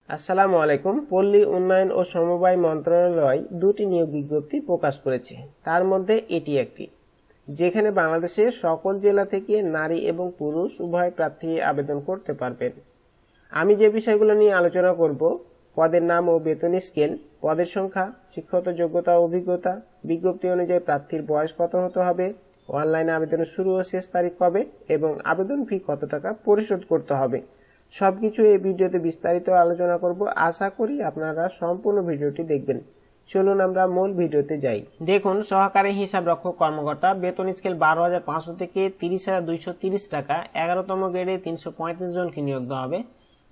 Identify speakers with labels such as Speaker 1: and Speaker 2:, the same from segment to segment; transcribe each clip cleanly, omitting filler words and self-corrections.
Speaker 1: আসসালামু আলাইকুম। পল্লী উন্নয়ন ও সমবায় মন্ত্রণালয় দুটি নিয়োগ বিজ্ঞপ্তি প্রকাশ করেছে। তার মধ্যে এটি একটি, যেখানে বাংলাদেশের সকল জেলা থেকে নারী এবং পুরুষ উভয় প্রার্থী আবেদন করতে পারবেন। আমি যে বিষয়গুলো নিয়ে আলোচনা করব: পদের নাম ও বেতন স্কেল, পদের সংখ্যা, শিক্ষাগত যোগ্যতা ও অভিজ্ঞতা, বিজ্ঞপ্তি অনুযায়ী প্রার্থীর বয়স কত হতে হবে, অনলাইনে আবেদনের শুরু ও শেষ তারিখ কবে এবং আবেদন ফি কত টাকা পরিশোধ করতে হবে, সবকিছু এই ভিডিওতে বিস্তারিত আলোচনা করব। আশা করি আপনারা সম্পূর্ণ ভিডিওটি দেখবেন। চলুন আমরা মূল ভিডিওতে যাই। দেখুন, সহকারী হিসাব রক্ষক কর্মকর্তা, বেতন স্কেল 12,500 থেকে 30,230 টাকা। 11তম গ্রেডে 335 জনকে নিয়োগ দেওয়া হবে।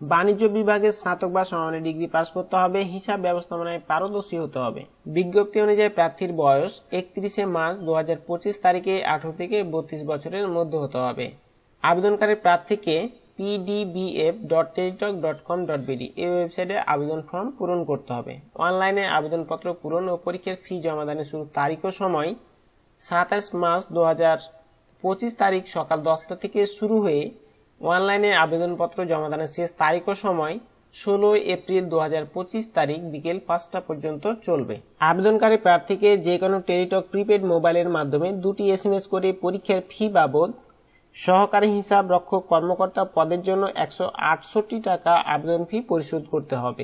Speaker 1: বাণিজ্য বিভাগে স্নাতক বা সমমানের ডিগ্রি পাস করতে হবে। হিসাব ব্যবস্থাপনায় পারদর্শী হতে হবে। বিজ্ঞপ্তি অনুযায়ী প্রার্থীর বয়স 31 মার্চ 2025 তারিখে 18 থেকে 32 বছরের মধ্যে হতে হবে। আবেদনকারী প্রার্থীকে pdbf.teletalk.com.bd এই ওয়েবসাইটে আবেদন ফর্ম পূরণ করতে হবে। অনলাইনে আবেদনপত্র পূরণ ও পরীক্ষার ফি জমাদানের শুরু তারিখ ও সময় 27 মার্চ 2025 তারিখ সকাল 10টা থেকে শুরু হয়ে অনলাইনে আবেদনপত্র জমাদানের শেষ তারিখ ও সময় 16 এপ্রিল 2025 তারিখ বিকেল 5টা পর্যন্ত চলবে। আবেদনকারী প্রার্থীকে যে কোনো টেলিটক প্রিপেড মোবাইলের মাধ্যমে 2টি SMS করে পরীক্ষার ফি বাবদ সহকারী হিসাব রক্ষক কর্মকর্তা পদের জন্য 168 টাকা আবেদন ফি পরিশোধ করতে হবে।